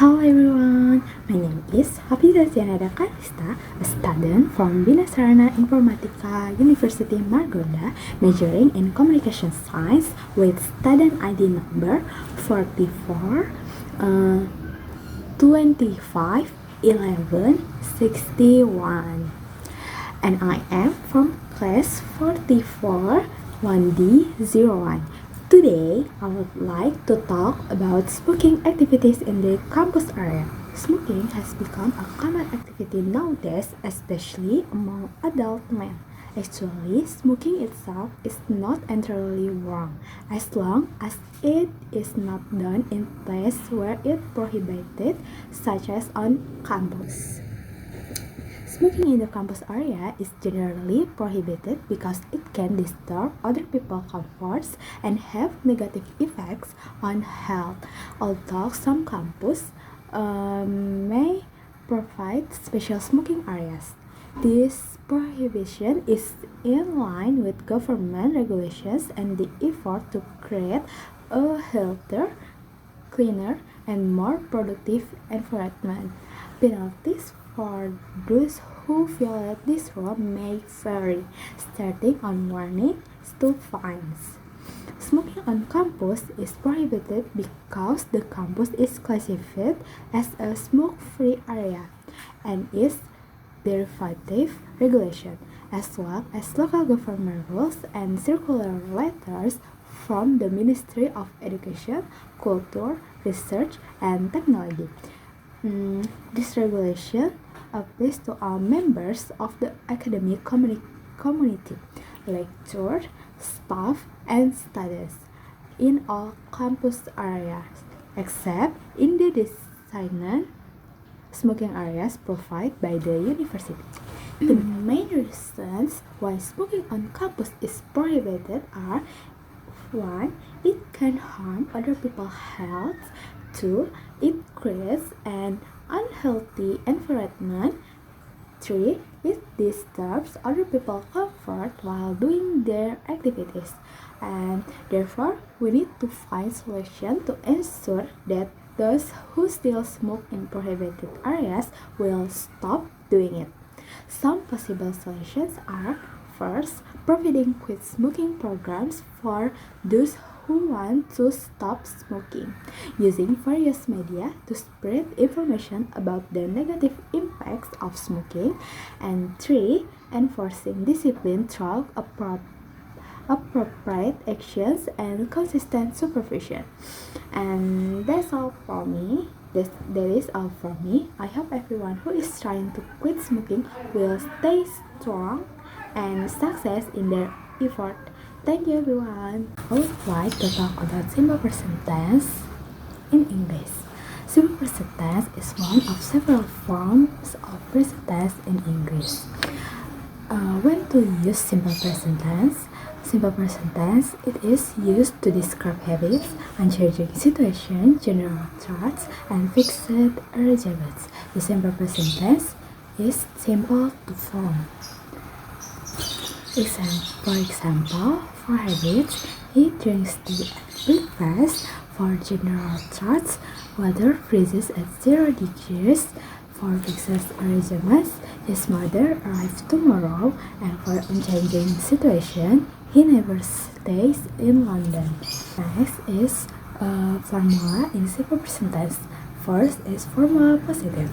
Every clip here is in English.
Hello everyone, my name is Hafizah Zianada Kalista, a student from Bina Sarana Informatika University Margonda, majoring in Communication Science with student ID number 44 25 11 61, and I am from class 44 1D01. Today, I would like to talk about smoking activities in the campus area. Smoking has become a common activity nowadays, especially among adult men. Actually, smoking itself is not entirely wrong, as long as it is not done in places where it's prohibited, such as on campus. Smoking in the campus area is generally prohibited because it can disturb other people's comforts and have negative effects on health. Although some campuses may provide special smoking areas, this prohibition is in line with government regulations and the effort to create a healthier, cleaner, and more productive environment. Penalties for those who violate this rule may vary, starting on warnings to fines. Smoking on campus is prohibited because the campus is classified as a smoke-free area and is derivative regulation, as well as local government rules and circular letters from the Ministry of Education, Culture, Research, and Technology. This regulation applies to all members of the academic community, lecturers, staff, and students in all campus areas, except in the designated smoking areas provided by the university. The main reasons why smoking on campus is prohibited are: 1. It can harm other people's health. 2. It creates an unhealthy environment. 3. It disturbs other people's comfort while doing their activities. And therefore, we need to find solutions to ensure that those who still smoke in prohibited areas will stop doing it. Some possible solutions are: first, providing quit smoking programs for those who want to stop smoking, using various media to spread information about the negative impacts of smoking, and 3. Enforcing discipline through appropriate actions and consistent supervision. And that's all for me. That is all from me. I hope everyone who is trying to quit smoking will stay strong and success in their effort. Thank you everyone. I would like to talk about simple present tense in English. Simple present tense is one of several forms of present tense in English. When to use simple present tense? Simple present tense, it is used to describe habits, unchanging situations, general thoughts, and fixed arrangements. The simple present tense is simple to form. For example, for habits, he drinks tea at breakfast. For general thoughts, weather freezes at 0 degrees. For fixed arrangements, his mother arrives tomorrow. And for unchanging situation, he never stays in London. Next is formula in simple present tense. First is formula positive.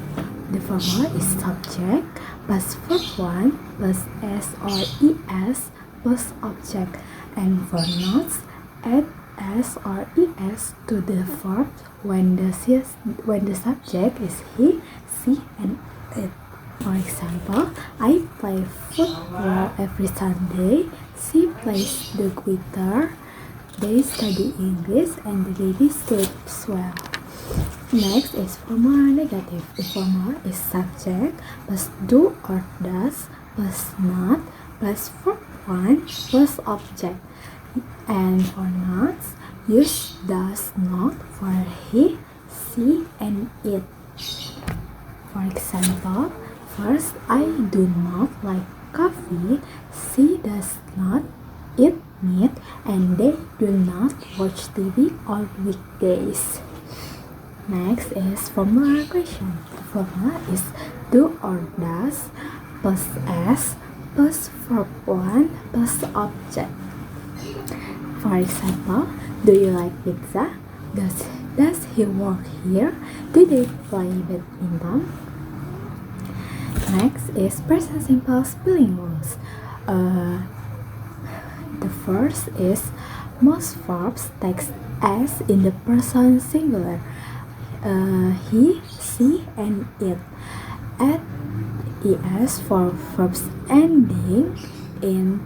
The formula is subject plus verb 1 plus s or es plus object, and for nouns add s or es to the verb when the subject is he, she, and it. For example, I play football every Sunday. She plays the guitar. They study English, and the lady sleeps well. Next is formula negative. The formula is subject plus do or does plus not plus verb 1 plus object. And for nouns, use does not for he, she, and it. For example, first, I do not like coffee. She does not eat meat, and they do not watch TV on weekdays. Next is formula question. The formula is do or does plus s plus verb 1 plus object. For example, do you like pizza? Does he work here? Do they play badminton? Next is present simple spelling rules. The first is most verbs text s in the person singular. He, she, and it. Add es for verbs ending in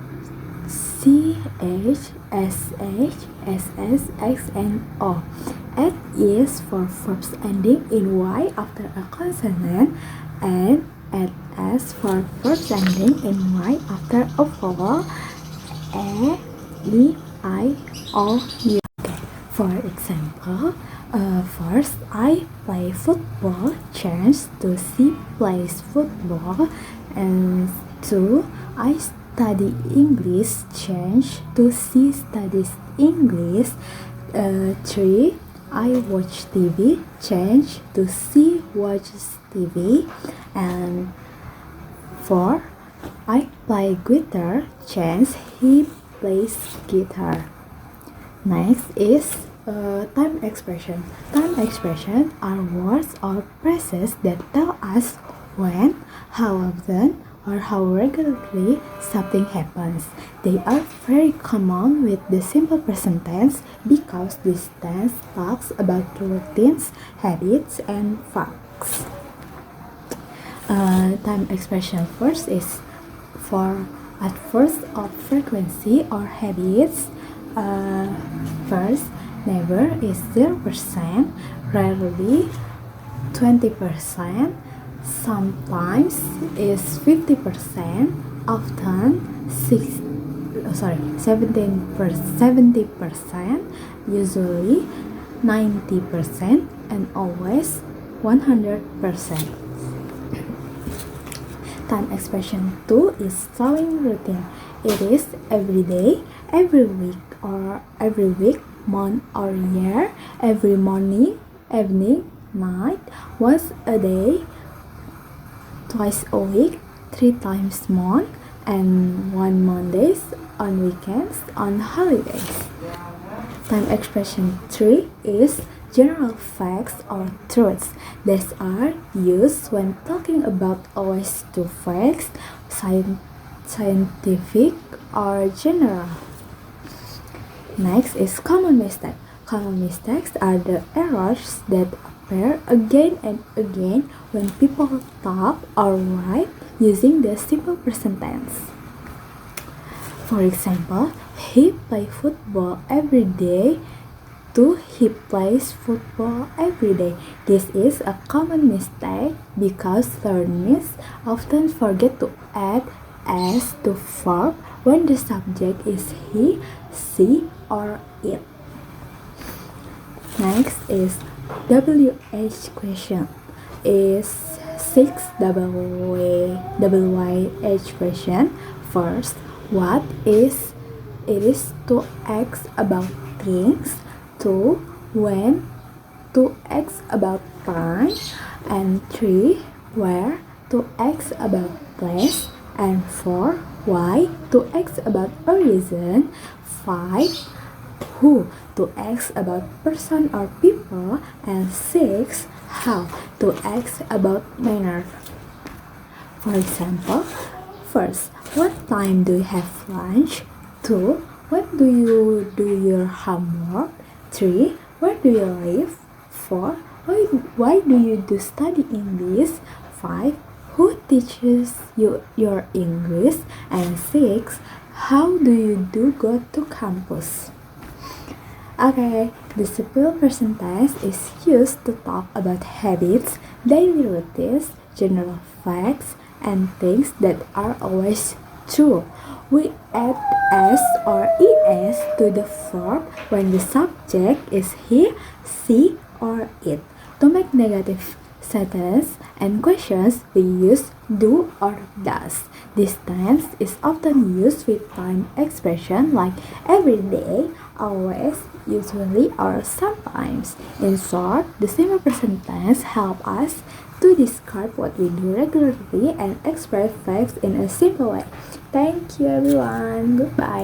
ch, sh, ss, x, and o. Add is for verbs ending in y after a consonant, and add s for verbs ending in y after a vowel. A, E, I, O, U. Okay. For example, first I play football, change to she plays football, and 2 I study English, change to she studies English, 3 I watch TV, change to she watches TV, and 4 I play guitar, change he plays guitar. Next is time expression. Time expression are words or phrases that tell us when, how often, or how regularly something happens. They are very common with the simple present tense because this tense talks about routines, habits, and facts. Time expression first is for at first of frequency or habits. First, never is 0%, rarely 20%, sometimes is 50%, often 70%, usually 90%, and always 100%. Time expression 2 is following routine. It is every day, every week, month, or year, every morning, evening, night, once a day, twice a week, 3 times a month, and 1 Mondays, on weekends, on holidays. Time expression 3 is general facts or truths that are used when talking about always two facts, scientific or general. Next is common mistake. Common mistakes are the errors that appear again and again when people talk or write using the simple present tense. For example, he plays football every day. He plays football every day. This is a common mistake because learners often forget to add s to verb when the subject is he, she, or it. Next is WH question. Is 6 WYH question. First, what is it is to ask about things. 2 when, to ask about time, and 3 where, to ask about place, and 4 why, to ask about a reason, 5 who, to ask about person or people, and 6 how, to ask about manner. For example, first, what time do you have lunch? 2 when do you do your homework? 3 where do you live? 4 why do you do study English? 5 who teaches you your English? And 6 how do you do go to campus? Okay, the simple present tense is used to talk about habits, daily routines, general facts, and things that are always true. We add s or es to the verb when the subject is he, she, or it. To make negative sentences and questions, we use do or does. This tense is often used with time expression like every day, always, usually, or sometimes. In short, the simple present tense help us to describe what we do regularly and express facts in a simple way. Thank you everyone. Goodbye.